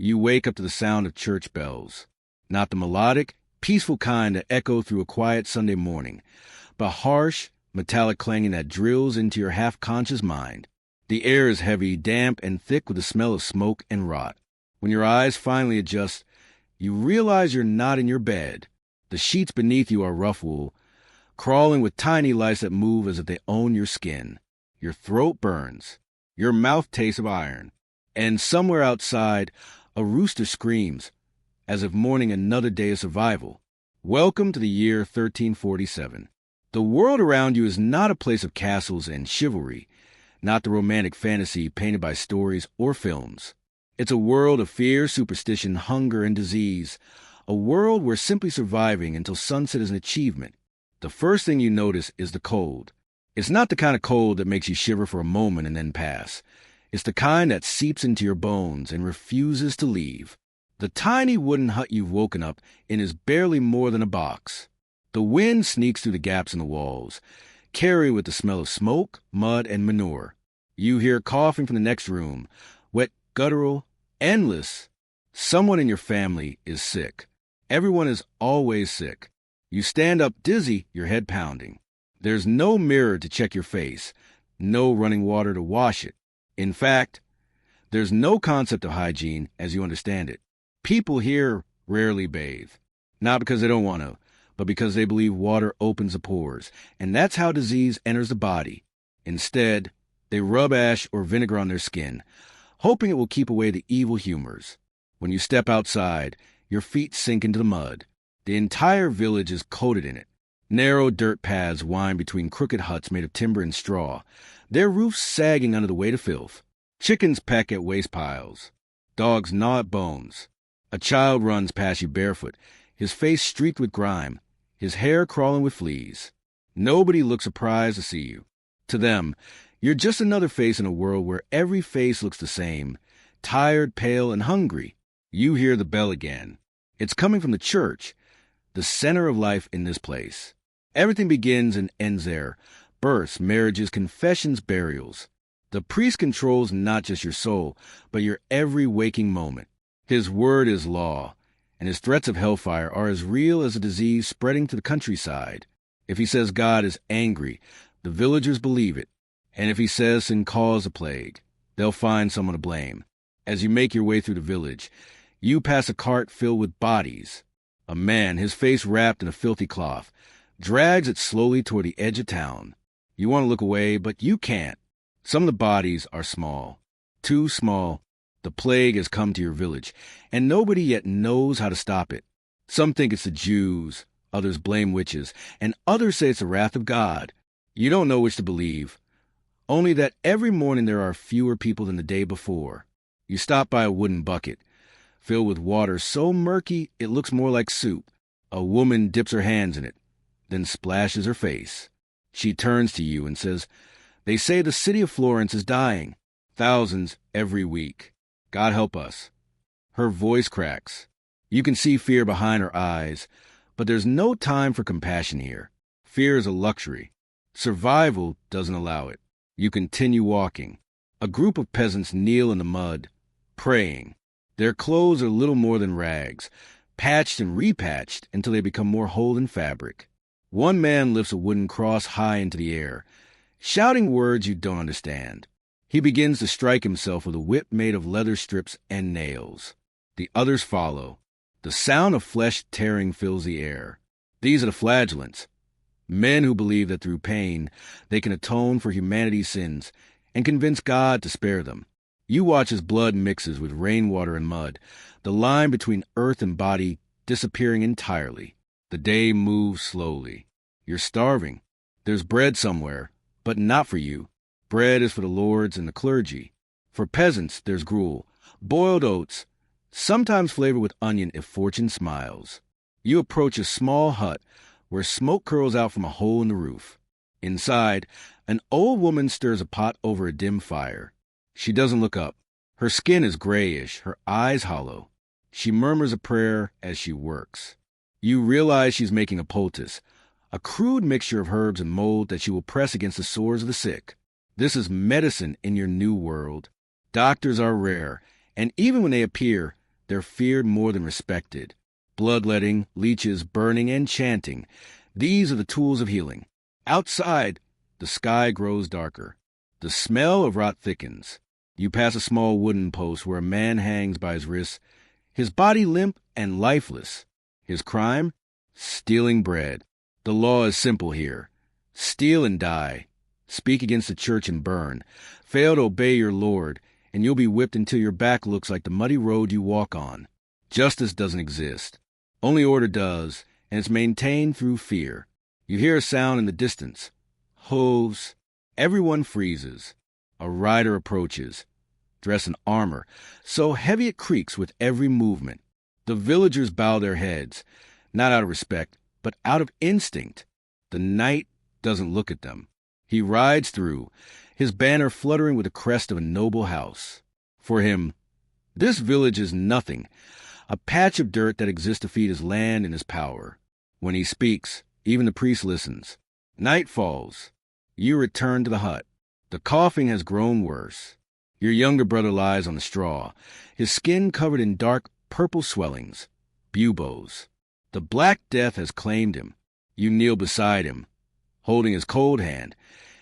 You wake up to the sound of church bells. Not the melodic, peaceful kind that echo through a quiet Sunday morning, but harsh, metallic clanging that drills into your half-conscious mind. The air is heavy, damp, and thick with the smell of smoke and rot. When your eyes finally adjust, you realize you're not in your bed. The sheets beneath you are rough wool, crawling with tiny lice that move as if they own your skin. Your throat burns. Your mouth tastes of iron. And somewhere outside, a rooster screams, as if mourning another day of survival. Welcome to the year 1347. The world around you is not a place of castles and chivalry, not the romantic fantasy painted by stories or films. It's a world of fear, superstition, hunger, and disease, a world where simply surviving until sunset is an achievement. The first thing you notice is the cold. It's not the kind of cold that makes you shiver for a moment and then pass. It's the kind that seeps into your bones and refuses to leave. The tiny wooden hut you've woken up in is barely more than a box. The wind sneaks through the gaps in the walls, carrying with the smell of smoke, mud, and manure. You hear coughing from the next room, wet, guttural, endless. Someone in your family is sick. Everyone is always sick. You stand up dizzy, your head pounding. There's no mirror to check your face, no running water to wash it. In fact, there's no concept of hygiene as you understand it. People here rarely bathe, not because they don't want to, but because they believe water opens the pores, and that's how disease enters the body. Instead, they rub ash or vinegar on their skin, hoping it will keep away the evil humors. When you step outside, your feet sink into the mud. The entire village is coated in it. Narrow dirt paths wind between crooked huts made of timber and straw, their roofs sagging under the weight of filth. Chickens peck at waste piles. Dogs gnaw at bones. A child runs past you barefoot, his face streaked with grime, his hair crawling with fleas. Nobody looks surprised to see you. To them, you're just another face in a world where every face looks the same, tired, pale, and hungry. You hear the bell again. It's coming from the church, the center of life in this place. Everything begins and ends there. Births, marriages, confessions, burials. The priest controls not just your soul, but your every waking moment. His word is law, and his threats of hellfire are as real as a disease spreading to the countryside. If he says God is angry, the villagers believe it. And if he says sin caused a plague, they'll find someone to blame. As you make your way through the village, you pass a cart filled with bodies. A man, his face wrapped in a filthy cloth, drags it slowly toward the edge of town. You want to look away, but you can't. Some of the bodies are small. Too small. The plague has come to your village, and nobody yet knows how to stop it. Some think it's the Jews, others blame witches, and others say it's the wrath of God. You don't know which to believe. Only that every morning there are fewer people than the day before. You stop by a wooden bucket, filled with water so murky it looks more like soup. A woman dips her hands in it, then splashes her face. She turns to you and says, "They say the city of Florence is dying. Thousands every week. God help us." Her voice cracks. You can see fear behind her eyes, but there's no time for compassion here. Fear is a luxury. Survival doesn't allow it. You continue walking. A group of peasants kneel in the mud, praying. Their clothes are little more than rags, patched and repatched until they become more whole than fabric. One man lifts a wooden cross high into the air, shouting words you don't understand. He begins to strike himself with a whip made of leather strips and nails. The others follow. The sound of flesh tearing fills the air. These are the flagellants, men who believe that through pain they can atone for humanity's sins and convince God to spare them. You watch as blood mixes with rainwater and mud, the line between earth and body disappearing entirely. The day moves slowly. You're starving. There's bread somewhere, but not for you. Bread is for the lords and the clergy. For peasants, there's gruel, boiled oats, sometimes flavored with onion if fortune smiles. You approach a small hut where smoke curls out from a hole in the roof. Inside, an old woman stirs a pot over a dim fire. She doesn't look up. Her skin is grayish, her eyes hollow. She murmurs a prayer as she works. You realize she's making a poultice, a crude mixture of herbs and mold that she will press against the sores of the sick. This is medicine in your new world. Doctors are rare, and even when they appear, they're feared more than respected. Bloodletting, leeches, burning, and chanting. These are the tools of healing. Outside, the sky grows darker. The smell of rot thickens. You pass a small wooden post where a man hangs by his wrists, his body limp and lifeless. His crime? Stealing bread. The law is simple here. Steal and die. Speak against the church and burn. Fail to obey your Lord, and you'll be whipped until your back looks like the muddy road you walk on. Justice doesn't exist. Only order does, and it's maintained through fear. You hear a sound in the distance. Hooves. Everyone freezes. A rider approaches, dressed in armor, so heavy it creaks with every movement. The villagers bow their heads, not out of respect, but out of instinct. The knight doesn't look at them. He rides through, his banner fluttering with the crest of a noble house. For him, this village is nothing, a patch of dirt that exists to feed his land and his power. When he speaks, even the priest listens. Night falls. You return to the hut. The coughing has grown worse. Your younger brother lies on the straw, his skin covered in dark purple swellings, buboes. The Black Death has claimed him. You kneel beside him, holding his cold hand,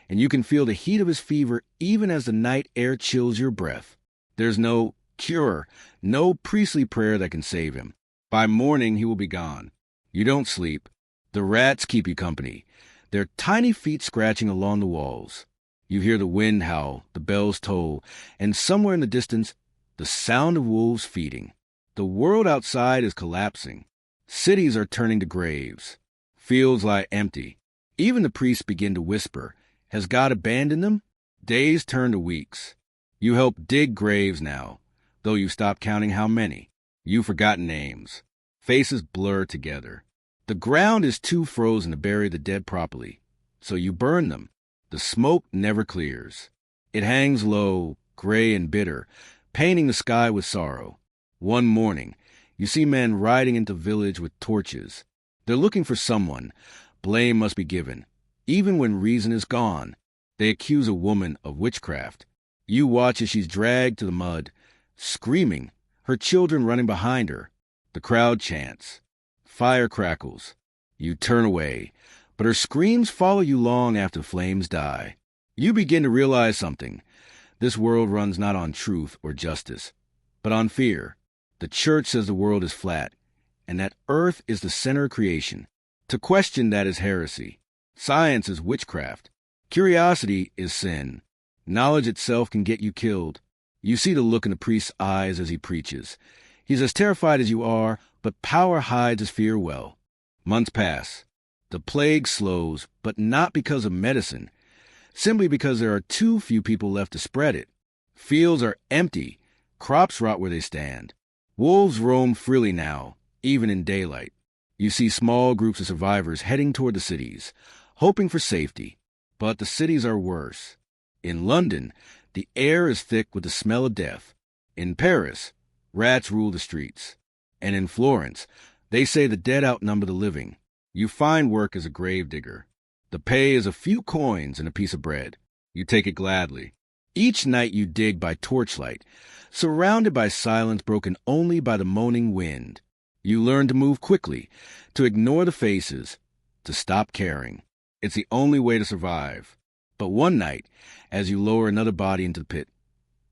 and you can feel the heat of his fever even as the night air chills your breath. There's no cure, no priestly prayer that can save him. By morning, he will be gone. You don't sleep. The rats keep you company, their tiny feet scratching along the walls. You hear the wind howl, the bells toll, and somewhere in the distance, the sound of wolves feeding. The world outside is collapsing. Cities are turning to graves. Fields lie empty. Even the priests begin to whisper. Has God abandoned them? Days turn to weeks. You help dig graves now, though you've stopped counting how many. You've forgotten names. Faces blur together. The ground is too frozen to bury the dead properly, so you burn them. The smoke never clears. It hangs low, gray and bitter, painting the sky with sorrow. One morning, you see men riding into the village with torches. They're looking for someone. Blame must be given. Even when reason is gone, they accuse a woman of witchcraft. You watch as she's dragged to the mud, screaming, her children running behind her. The crowd chants. Fire crackles. You turn away, but her screams follow you long after the flames die. You begin to realize something. This world runs not on truth or justice, but on fear. The church says the world is flat, and that earth is the center of creation. To question that is heresy. Science is witchcraft. Curiosity is sin. Knowledge itself can get you killed. You see the look in the priest's eyes as he preaches. He's as terrified as you are, but power hides his fear well. Months pass. The plague slows, but not because of medicine, simply because there are too few people left to spread it. Fields are empty. Crops rot where they stand. Wolves roam freely now, even in daylight. You see small groups of survivors heading toward the cities, hoping for safety. But the cities are worse. In London, the air is thick with the smell of death. In Paris, rats rule the streets. And in Florence, they say the dead outnumber the living. You find work as a gravedigger. The pay is a few coins and a piece of bread. You take it gladly. Each night you dig by torchlight, surrounded by silence broken only by the moaning wind. You learn to move quickly, to ignore the faces, to stop caring. It's the only way to survive. But one night, as you lower another body into the pit,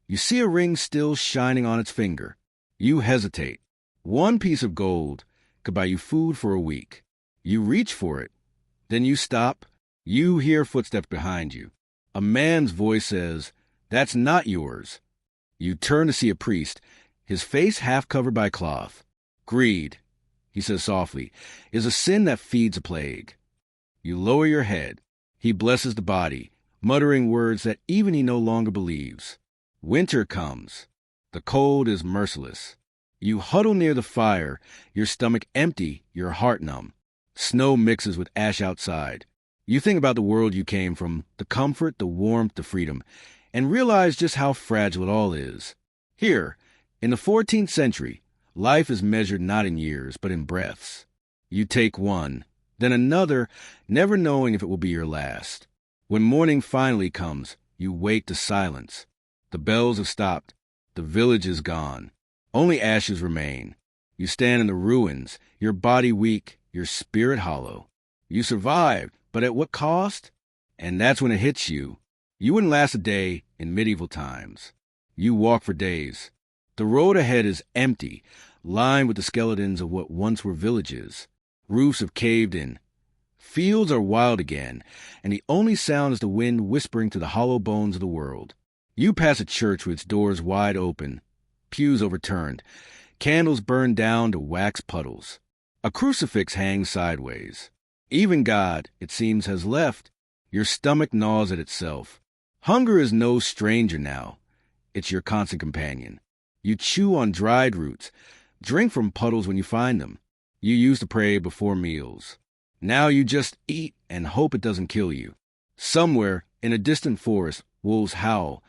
you see a ring still shining on its finger. You hesitate. One piece of gold could buy you food for a week. You reach for it. Then you stop. You hear footsteps behind you. A man's voice says, "That's not yours." You turn to see a priest, his face half covered by cloth. "Greed," he says softly, "is a sin that feeds a plague." You lower your head. He blesses the body, muttering words that even he no longer believes. Winter comes. The cold is merciless. You huddle near the fire, your stomach empty, your heart numb. Snow mixes with ash outside. You think about the world you came from, the comfort, the warmth, the freedom, and realize just how fragile it all is. Here, in the 14th century, life is measured not in years, but in breaths. You take one, then another, never knowing if it will be your last. When morning finally comes, you wake to silence. The bells have stopped. The village is gone. Only ashes remain. You stand in the ruins, your body weak, your spirit hollow. You survived, but at what cost? And that's when it hits you. You wouldn't last a day in medieval times. You walk for days. The road ahead is empty, lined with the skeletons of what once were villages. Roofs have caved in. Fields are wild again, and the only sound is the wind whispering to the hollow bones of the world. You pass a church with its doors wide open, pews overturned, candles burned down to wax puddles. A crucifix hangs sideways. Even God, it seems, has left. Your stomach gnaws at itself. Hunger is no stranger now. It's your constant companion. You chew on dried roots, drink from puddles when you find them. You used to pray before meals. Now you just eat and hope it doesn't kill you. Somewhere, in a distant forest, wolves howl,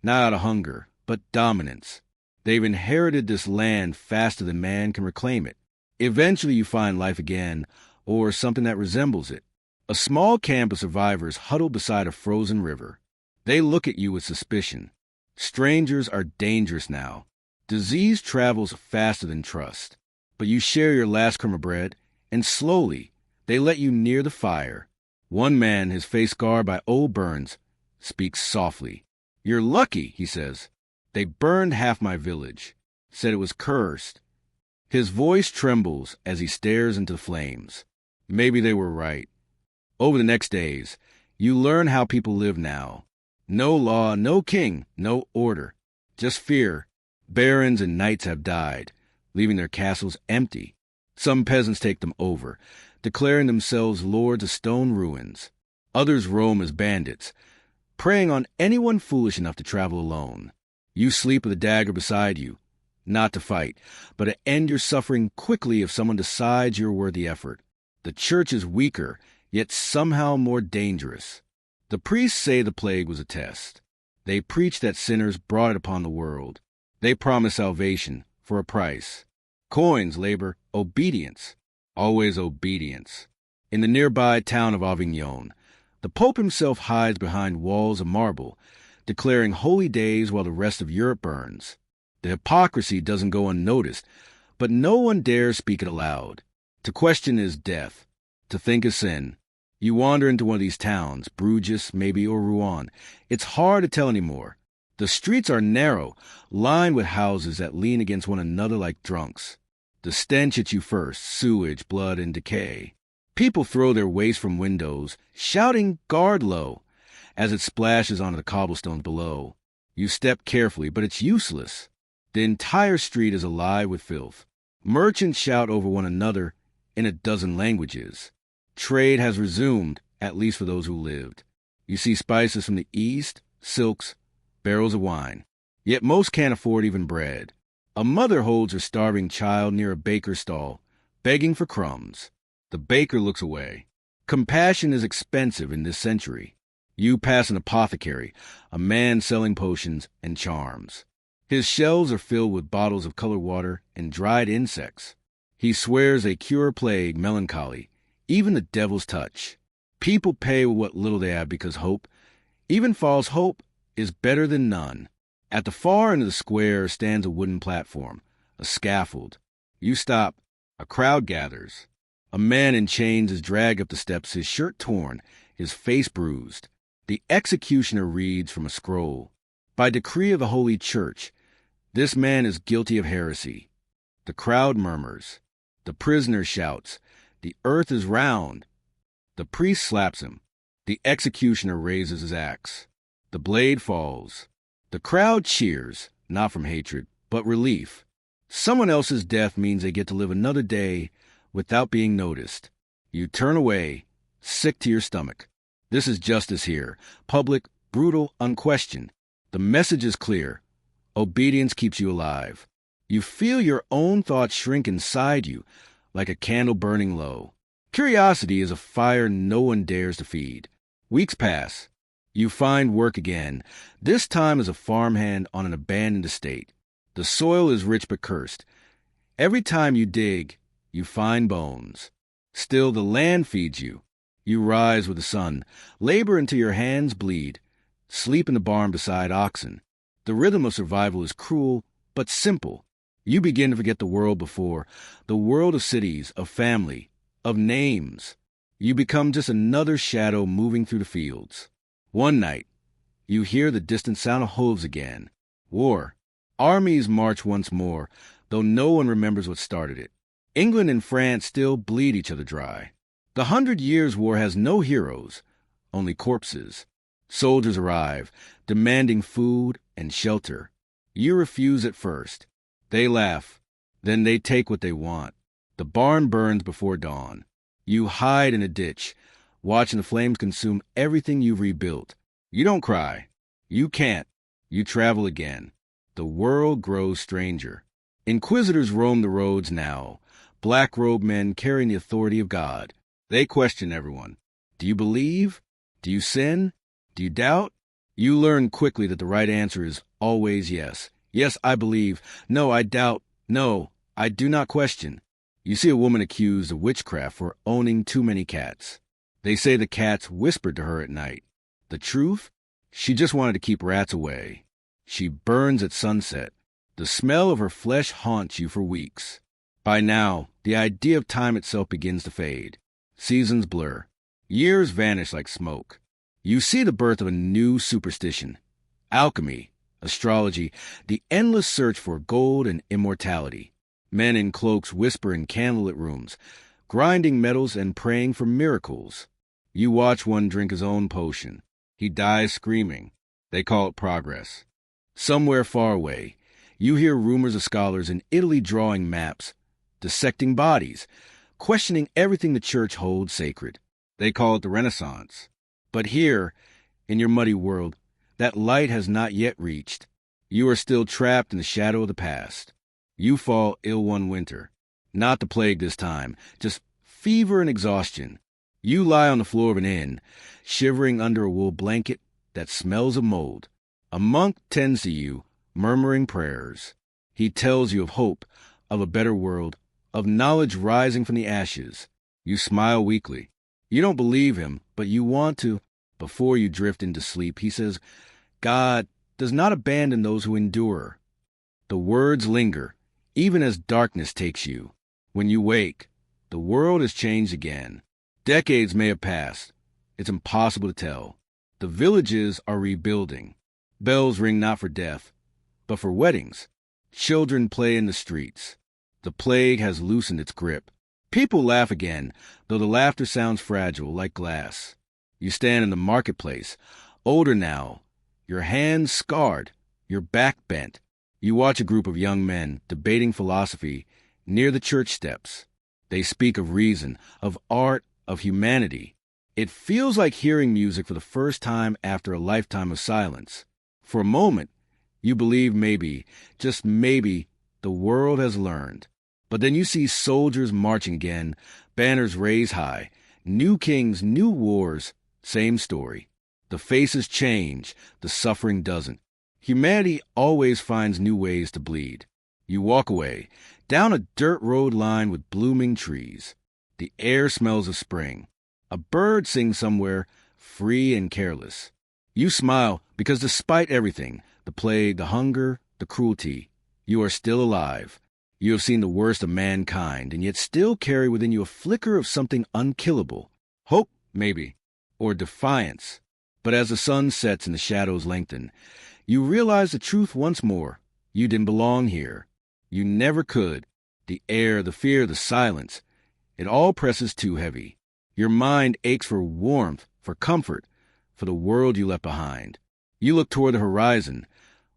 not out of hunger, but dominance. They've inherited this land faster than man can reclaim it. Eventually you find life again, or something that resembles it. A small camp of survivors huddled beside a frozen river. They look at you with suspicion. Strangers are dangerous now. Disease travels faster than trust. But you share your last crumb of bread, and slowly they let you near the fire. One man, his face scarred by old burns, speaks softly. "You're lucky," he says. "They burned half my village, said it was cursed." His voice trembles as he stares into the flames. Maybe they were right. Over the next days, you learn how people live now. No law, no king, no order. Just fear. Barons and knights have died, leaving their castles empty. Some peasants take them over, declaring themselves lords of stone ruins. Others roam as bandits, preying on anyone foolish enough to travel alone. You sleep with a dagger beside you, not to fight, but to end your suffering quickly if someone decides you're worth the effort. The church is weaker, yet somehow more dangerous. The priests say the plague was a test. They preach that sinners brought it upon the world. They promise salvation for a price. Coins labor obedience, always obedience. In the nearby town of Avignon, the Pope himself hides behind walls of marble, declaring holy days while the rest of Europe burns. The hypocrisy doesn't go unnoticed, but no one dares speak it aloud. To question is death. To think is sin. You wander into one of these towns, Bruges, maybe, or Rouen. It's hard to tell anymore. The streets are narrow, lined with houses that lean against one another like drunks. The stench hits you first, sewage, blood, and decay. People throw their waste from windows, shouting, "Guard low," as it splashes onto the cobblestones below. You step carefully, but it's useless. The entire street is alive with filth. Merchants shout over one another in a dozen languages. Trade has resumed, at least for those who lived. You see spices from the east, silks, barrels of wine. Yet most can't afford even bread. A mother holds her starving child near a baker's stall, begging for crumbs. The baker looks away. Compassion is expensive in this century. You pass an apothecary, a man selling potions and charms. His shelves are filled with bottles of colored water and dried insects. He swears they cure plague, melancholy, even the devil's touch. People pay with what little they have because hope, even false hope, is better than none. At the far end of the square stands a wooden platform, a scaffold. You stop. A crowd gathers. A man in chains is dragged up the steps, his shirt torn, his face bruised. The executioner reads from a scroll. By decree of the Holy Church, this man is guilty of heresy. The crowd murmurs. The prisoner shouts, "The earth is round." The priest slaps him. The executioner raises his axe. The blade falls. The crowd cheers, not from hatred, but relief. Someone else's death means they get to live another day without being noticed. You turn away, sick to your stomach. This is justice here, public, brutal, unquestioned. The message is clear. Obedience keeps you alive. You feel your own thoughts shrink inside you, like a candle burning low. Curiosity is a fire no one dares to feed. Weeks pass. You find work again, this time as a farmhand on an abandoned estate. The soil is rich but cursed. Every time you dig, you find bones. Still, the land feeds you. You rise with the sun, labor until your hands bleed, sleep in the barn beside oxen. The rhythm of survival is cruel, but simple. You begin to forget the world before, the world of cities, of family, of names. You become just another shadow moving through the fields. One night, you hear the distant sound of hooves again. War. Armies march once more, though no one remembers what started it. England and France still bleed each other dry. The 100 Years' War has no heroes, only corpses. Soldiers arrive, demanding food and shelter. You refuse at first. They laugh. Then they take what they want. The barn burns before dawn. You hide in a ditch, watching the flames consume everything you've rebuilt. You don't cry. You can't. You travel again. The world grows stranger. Inquisitors roam the roads now, black-robed men carrying the authority of God. They question everyone. Do you believe? Do you sin? Do you doubt? You learn quickly that the right answer is always yes. Yes, I believe. No, I doubt. No, I do not question. You see a woman accused of witchcraft for owning too many cats. They say the cats whispered to her at night. The truth? She just wanted to keep rats away. She burns at sunset. The smell of her flesh haunts you for weeks. By now, the idea of time itself begins to fade. Seasons blur. Years vanish like smoke. You see the birth of a new superstition. Alchemy, astrology, the endless search for gold and immortality. Men in cloaks whisper in candlelit rooms, grinding metals and praying for miracles. You watch one drink his own potion. He dies screaming. They call it progress. Somewhere far away, you hear rumors of scholars in Italy drawing maps, dissecting bodies, questioning everything the church holds sacred. They call it the Renaissance. But here, in your muddy world, that light has not yet reached. You are still trapped in the shadow of the past. You fall ill one winter. Not the plague this time, just fever and exhaustion. You lie on the floor of an inn, shivering under a wool blanket that smells of mold. A monk tends to you, murmuring prayers. He tells you of hope, of a better world, of knowledge rising from the ashes. You smile weakly. You don't believe him, but you want to. Before you drift into sleep, he says, God does not abandon those who endure. The words linger, even as darkness takes you. When you wake, the world has changed again. Decades may have passed. It's impossible to tell. The villages are rebuilding. Bells ring not for death, but for weddings. Children play in the streets. The plague has loosened its grip. People laugh again, though the laughter sounds fragile, like glass. You stand in the marketplace, older now, your hands scarred, your back bent. You watch a group of young men debating philosophy near the church steps. They speak of reason, of art, of humanity. It feels like hearing music for the first time after a lifetime of silence. For a moment, you believe maybe, just maybe, the world has learned. But then you see soldiers marching again, banners raised high, new kings, new wars, same story. The faces change, the suffering doesn't. Humanity always finds new ways to bleed. You walk away, down a dirt road lined with blooming trees. The air smells of spring. A bird sings somewhere, free and careless. You smile because despite everything, the plague, the hunger, the cruelty, you are still alive. You have seen the worst of mankind, and yet still carry within you a flicker of something unkillable. Hope, maybe, or defiance. But as the sun sets and the shadows lengthen, you realize the truth once more. You didn't belong here. You never could. The air, the fear, the silence, it all presses too heavy. Your mind aches for warmth, for comfort, for the world you left behind. You look toward the horizon,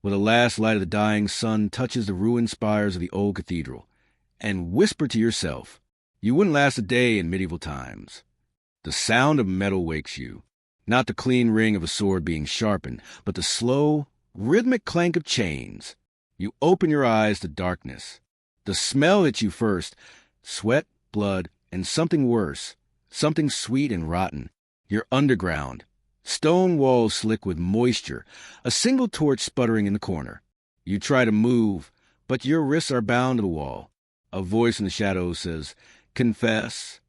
where the last light of the dying sun touches the ruined spires of the old cathedral, and whisper to yourself, you wouldn't last a day in medieval times. The sound of metal wakes you, not the clean ring of a sword being sharpened, but the slow, rhythmic clank of chains. You open your eyes to darkness. The smell hits you first, sweat, blood, and something worse, something sweet and rotten. You're underground. Stone walls slick with moisture, a single torch sputtering in the corner. You try to move, but your wrists are bound to the wall. A voice in the shadows says, confess.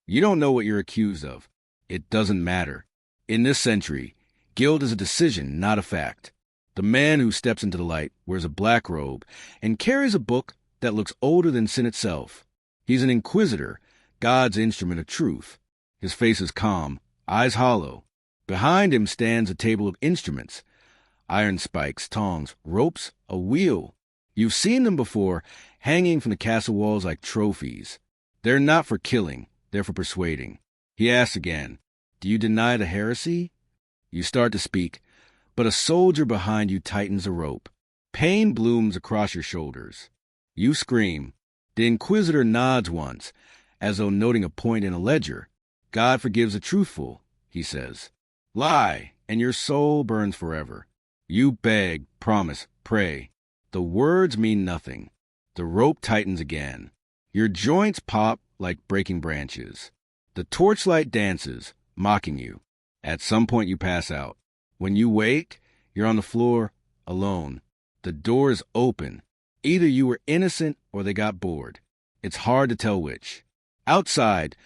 You don't know what you're accused of. It doesn't matter. In this century, guilt is a decision, not a fact. The man who steps into the light wears a black robe and carries a book that looks older than sin itself. He's an inquisitor, God's instrument of truth. His face is calm, eyes hollow. Behind him stands a table of instruments: iron spikes, tongs, ropes, a wheel. You've seen them before, hanging from the castle walls like trophies. They're not for killing, they're for persuading. He asks again, "Do you deny the heresy?" You start to speak, but a soldier behind you tightens a rope. Pain blooms across your shoulders. You scream. The inquisitor nods once, as though noting a point in a ledger. "God forgives the truthful," he says. "Lie, and your soul burns forever." You beg, promise, pray. The words mean nothing. The rope tightens again. Your joints pop like breaking branches. The torchlight dances, mocking you. At some point you pass out. When you wake, you're on the floor, alone. The door is open. Either you were innocent or they got bored. It's hard to tell which. Outside,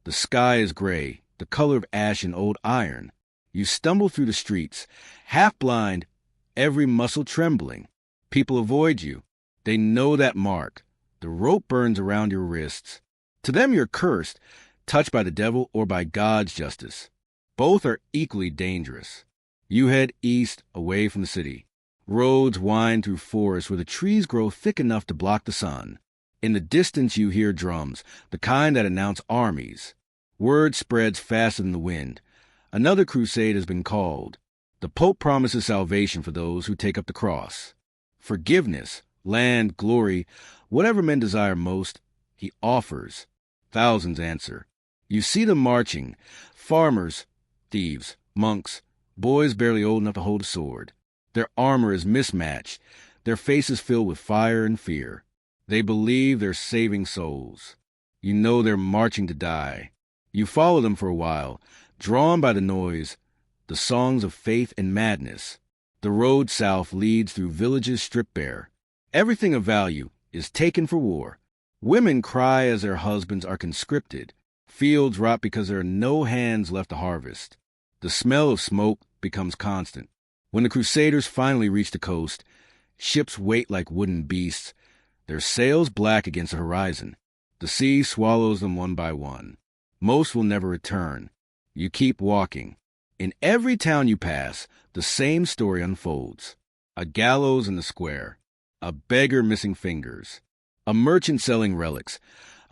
the sky is gray, the color of ash and old iron. You stumble through the streets, half blind, every muscle trembling. People avoid you. They know that mark. The rope burns around your wrists. To them you're cursed, touched by the devil or by God's justice. Both are equally dangerous. You head east, away from the city. Roads wind through forests where the trees grow thick enough to block the sun. In the distance you hear drums, the kind that announce armies. Word spreads faster than the wind. Another crusade has been called. The Pope promises salvation for those who take up the cross. Forgiveness, land, glory, whatever men desire most, he offers. Thousands answer. You see them marching, farmers, thieves, monks, boys barely old enough to hold a sword. Their armor is mismatched, their faces filled with fire and fear. They believe they're saving souls. You know they're marching to die. You follow them for a while, drawn by the noise, the songs of faith and madness. The road south leads through villages stripped bare. Everything of value is taken for war. Women cry as their husbands are conscripted. Fields rot because there are no hands left to harvest. The smell of smoke becomes constant. When the Crusaders finally reach the coast, ships wait like wooden beasts, their sails black against the horizon. The sea swallows them one by one. Most will never return. You keep walking. In every town you pass, the same story unfolds. A gallows in the square. A beggar missing fingers. A merchant selling relics.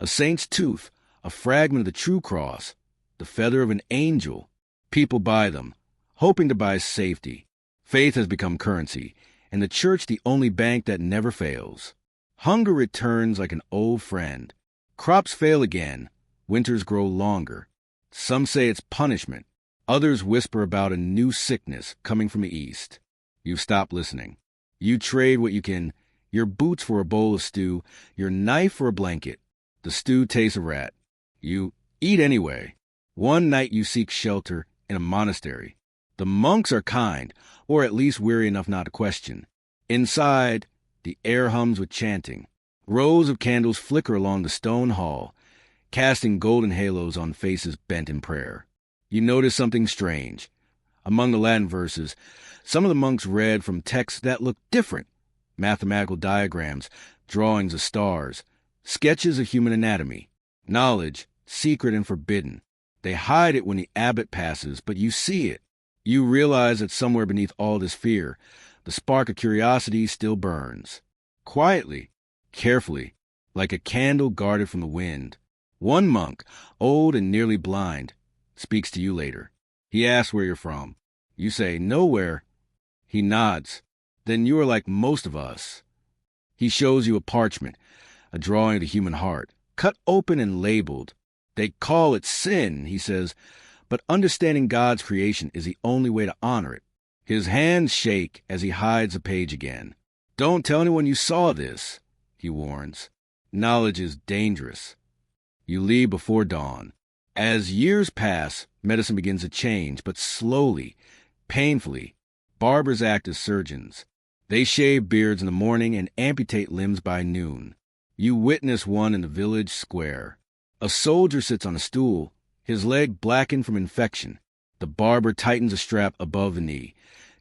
A saint's tooth. A fragment of the true cross. The feather of an angel. People buy them, hoping to buy safety. Faith has become currency, and the church the only bank that never fails. Hunger returns like an old friend. Crops fail again. Winters grow longer. Some say it's punishment. Others whisper about a new sickness coming from the east. You stop listening. You trade what you can, your boots for a bowl of stew, your knife for a blanket. The stew tastes a rat. You eat anyway. One night you seek shelter in a monastery. The monks are kind, or at least weary enough not to question. Inside, the air hums with chanting. Rows of candles flicker along the stone hall, casting golden halos on faces bent in prayer. You notice something strange. Among the Latin verses, some of the monks read from texts that look different. Mathematical diagrams, drawings of stars, sketches of human anatomy. Knowledge, secret and forbidden. They hide it when the abbot passes, but you see it. You realize that somewhere beneath all this fear, the spark of curiosity still burns. Quietly, carefully, like a candle guarded from the wind. One monk, old and nearly blind, speaks to you later. He asks where you're from. You say, "Nowhere." He nods. Then you are like most of us. He shows you a parchment, a drawing of the human heart, cut open and labeled. They call it sin, he says, but understanding God's creation is the only way to honor it. His hands shake as he hides the page again. Don't tell anyone you saw this, he warns. Knowledge is dangerous. You leave before dawn. As years pass, medicine begins to change, but slowly, painfully. Barbers act as surgeons. They shave beards in the morning and amputate limbs by noon. You witness one in the village square. A soldier sits on a stool, his leg blackened from infection. The barber tightens a strap above the knee,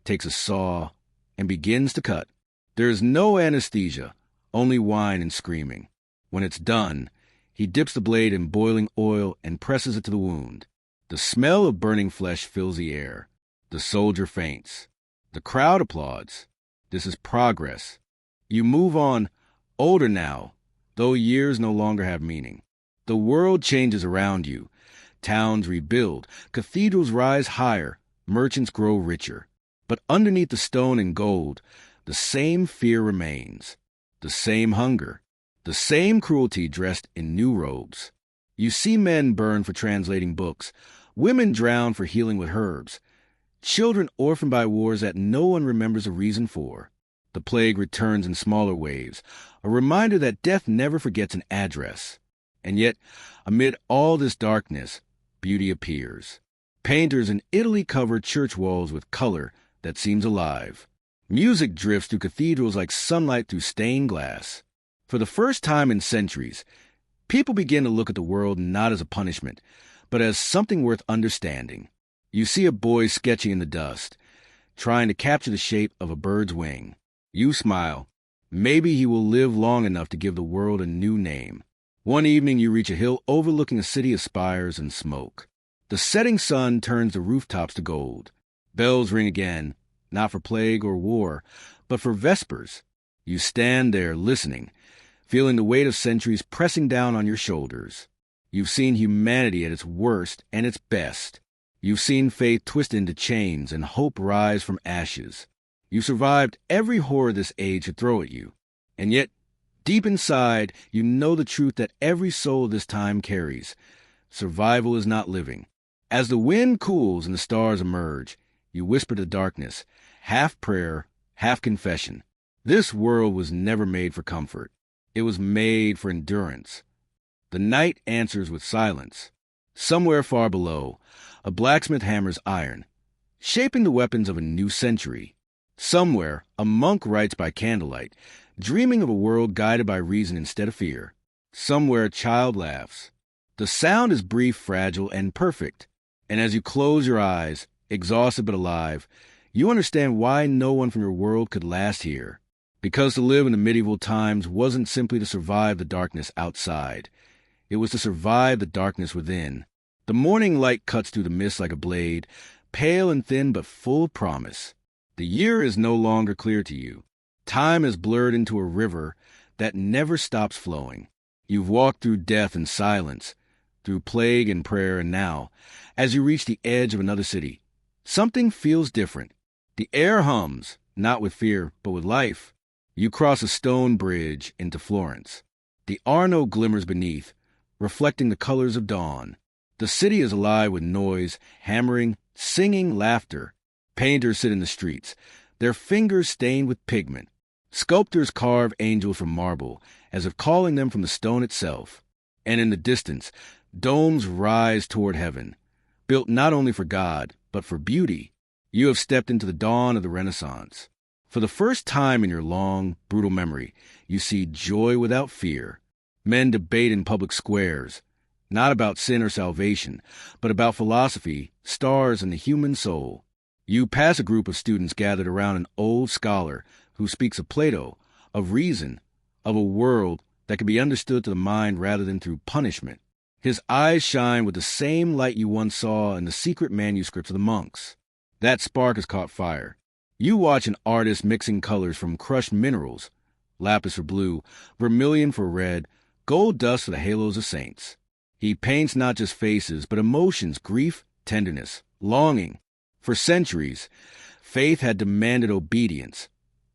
takes a saw, and begins to cut. There is no anesthesia, only whine and screaming. When it's done, he dips the blade in boiling oil and presses it to the wound. The smell of burning flesh fills the air. The soldier faints. The crowd applauds. This is progress. You move on, older now, though years no longer have meaning. The world changes around you. Towns rebuild. Cathedrals rise higher. Merchants grow richer. But underneath the stone and gold, the same fear remains. The same hunger. The same cruelty dressed in new robes. You see men burn for translating books. Women drown for healing with herbs. Children orphaned by wars that no one remembers a reason for. The plague returns in smaller waves, a reminder that death never forgets an address. And yet, amid all this darkness, beauty appears. Painters in Italy cover church walls with color that seems alive. Music drifts through cathedrals like sunlight through stained glass. For the first time in centuries, people begin to look at the world not as a punishment, but as something worth understanding. You see a boy sketching in the dust, trying to capture the shape of a bird's wing. You smile. Maybe he will live long enough to give the world a new name. One evening you reach a hill overlooking a city of spires and smoke. The setting sun turns the rooftops to gold. Bells ring again, not for plague or war, but for vespers. You stand there listening, feeling the weight of centuries pressing down on your shoulders. You've seen humanity at its worst and its best. You've seen faith twist into chains and hope rise from ashes. You survived every horror this age could throw at you. And yet, deep inside, you know the truth that every soul of this time carries. Survival is not living. As the wind cools and the stars emerge, you whisper to darkness, half prayer, half confession. This world was never made for comfort. It was made for endurance. The night answers with silence. Somewhere far below, a blacksmith hammers iron, shaping the weapons of a new century. Somewhere, a monk writes by candlelight, dreaming of a world guided by reason instead of fear. Somewhere, a child laughs. The sound is brief, fragile, and perfect. And as you close your eyes, exhausted but alive, you understand why no one from your world could last here. Because to live in the medieval times wasn't simply to survive the darkness outside. It was to survive the darkness within. The morning light cuts through the mist like a blade, pale and thin but full of promise. The year is no longer clear to you. Time is blurred into a river that never stops flowing. You've walked through death and silence, through plague and prayer, and now, as you reach the edge of another city, something feels different. The air hums, not with fear, but with life. You cross a stone bridge into Florence. The Arno glimmers beneath, reflecting the colors of dawn. The city is alive with noise, hammering, singing, laughter. Painters sit in the streets, their fingers stained with pigment. Sculptors carve angels from marble, as if calling them from the stone itself. And in the distance, domes rise toward heaven, built not only for God, but for beauty. You have stepped into the dawn of the Renaissance. For the first time in your long, brutal memory, you see joy without fear. Men debate in public squares, not about sin or salvation, but about philosophy, stars, and the human soul. You pass a group of students gathered around an old scholar who speaks of Plato, of reason, of a world that can be understood to the mind rather than through punishment. His eyes shine with the same light you once saw in the secret manuscripts of the monks. That spark has caught fire. You watch an artist mixing colors from crushed minerals, lapis for blue, vermilion for red, gold dust for the halos of saints. He paints not just faces, but emotions, grief, tenderness, longing. For centuries, faith had demanded obedience.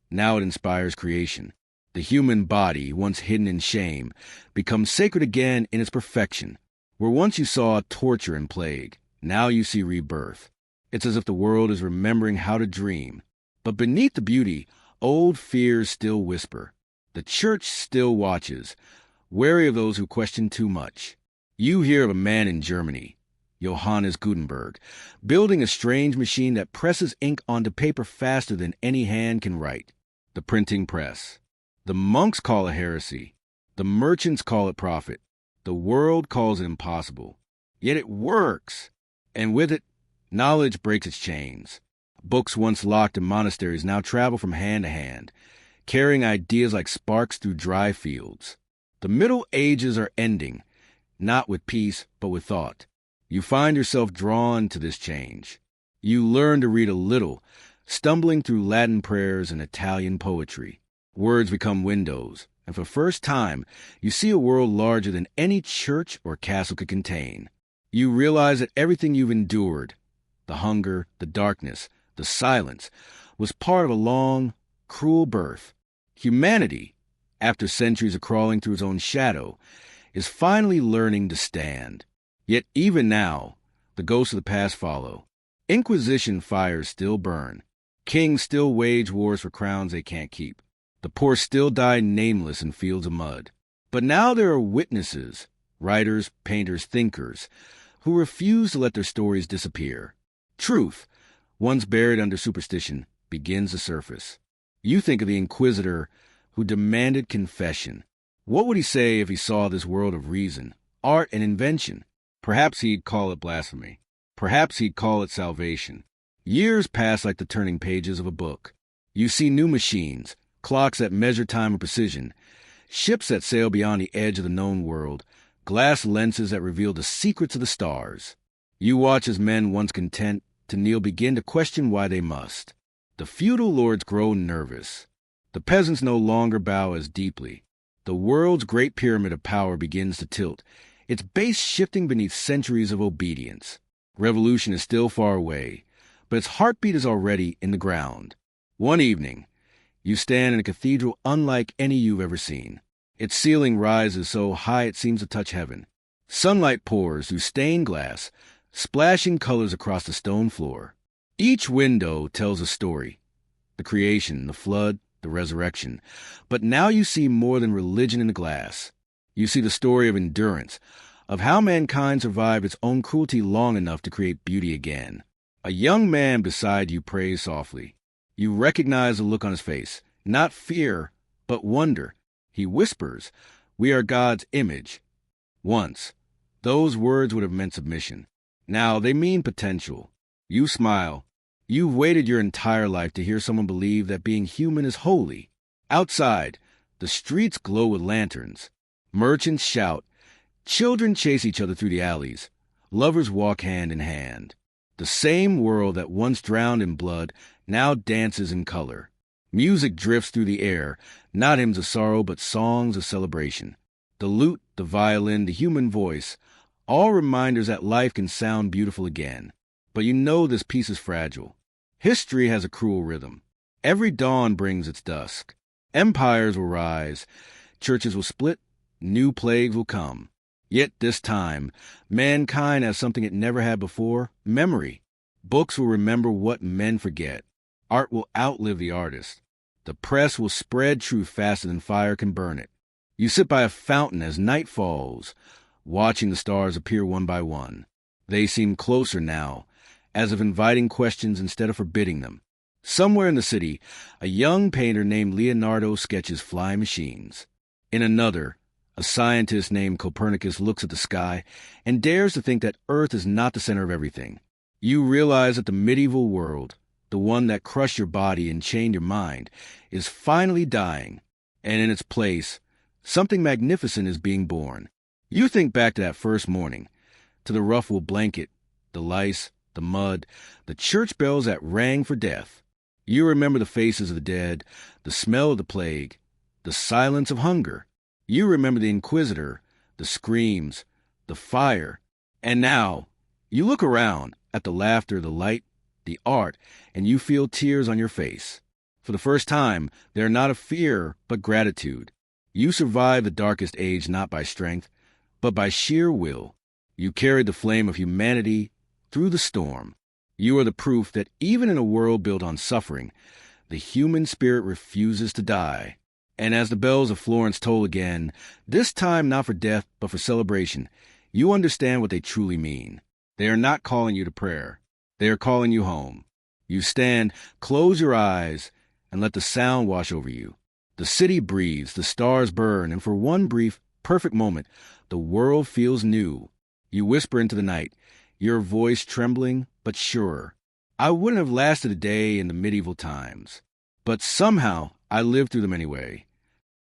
Now it inspires creation. The human body, once hidden in shame, becomes sacred again in its perfection. Where once you saw torture and plague, now you see rebirth. It's as if the world is remembering how to dream. But beneath the beauty, old fears still whisper. The church still watches, wary of those who question too much. You hear of a man in Germany, Johannes Gutenberg, building a strange machine that presses ink onto paper faster than any hand can write. The printing press. The monks call it heresy. The merchants call it profit. The world calls it impossible. Yet it works. And with it, knowledge breaks its chains. Books once locked in monasteries now travel from hand to hand, carrying ideas like sparks through dry fields. The Middle Ages are ending, not with peace, but with thought. You find yourself drawn to this change. You learn to read a little, stumbling through Latin prayers and Italian poetry. Words become windows, and for the first time, you see a world larger than any church or castle could contain. You realize that everything you've endured, the hunger, the darkness, the silence, was part of a long, cruel birth. Humanity, after centuries of crawling through its own shadow, is finally learning to stand. Yet even now, the ghosts of the past follow. Inquisition fires still burn. Kings still wage wars for crowns they can't keep. The poor still die nameless in fields of mud. But now there are witnesses, writers, painters, thinkers, who refuse to let their stories disappear. Truth, once buried under superstition, begins to surface. You think of the Inquisitor who demanded confession. What would he say if he saw this world of reason, art, and invention? Perhaps he'd call it blasphemy. Perhaps he'd call it salvation. Years pass like the turning pages of a book. You see new machines, clocks that measure time with precision, ships that sail beyond the edge of the known world, glass lenses that reveal the secrets of the stars. You watch as men once content to kneel begin to question why they must. The feudal lords grow nervous. The peasants no longer bow as deeply. The world's great pyramid of power begins to tilt, its base shifting beneath centuries of obedience. Revolution is still far away, but its heartbeat is already in the ground. One evening, you stand in a cathedral unlike any you've ever seen. Its ceiling rises so high it seems to touch heaven. Sunlight pours through stained glass, splashing colors across the stone floor. Each window tells a story: the creation, the flood, the resurrection. But now you see more than religion in the glass. You see the story of endurance, of how mankind survived its own cruelty long enough to create beauty again. A young man beside you prays softly. You recognize the look on his face, not fear, but wonder. He whispers, "We are God's image." Once, those words would have meant submission. Now they mean potential. You smile. You've waited your entire life to hear someone believe that being human is holy. Outside, the streets glow with lanterns. Merchants shout. Children chase each other through the alleys. Lovers walk hand in hand. The same world that once drowned in blood now dances in color. Music drifts through the air, not hymns of sorrow but songs of celebration. The lute, the violin, the human voice, all reminders that life can sound beautiful again. But you know this peace is fragile. History has a cruel rhythm. Every dawn brings its dusk. Empires will rise. Churches will split. New plagues will come. Yet this time, mankind has something it never had before: memory. Books will remember what men forget. Art will outlive the artist. The press will spread truth faster than fire can burn it. You sit by a fountain as night falls, watching the stars appear one by one. They seem closer now, as if inviting questions instead of forbidding them. Somewhere in the city, a young painter named Leonardo sketches flying machines. In another, a scientist named Copernicus looks at the sky and dares to think that Earth is not the center of everything. You realize that the medieval world, the one that crushed your body and chained your mind, is finally dying, and in its place, something magnificent is being born. You think back to that first morning, to the ruffled blanket, the lice, the mud, the church bells that rang for death. You remember the faces of the dead, the smell of the plague, the silence of hunger. You remember the Inquisitor, the screams, the fire. And now, you look around at the laughter, the light, the art, and you feel tears on your face. For the first time, they are not of fear, but gratitude. You survived the darkest age not by strength, but by sheer will. You carried the flame of humanity through the storm. You are the proof that even in a world built on suffering, the human spirit refuses to die. And as the bells of Florence toll again, this time not for death, but for celebration, you understand what they truly mean. They are not calling you to prayer. They are calling you home. You stand, close your eyes, and let the sound wash over you. The city breathes, the stars burn, and for one brief, perfect moment, the world feels new. You whisper into the night, your voice trembling but surer. I wouldn't have lasted a day in the medieval times. But somehow, I lived through them anyway.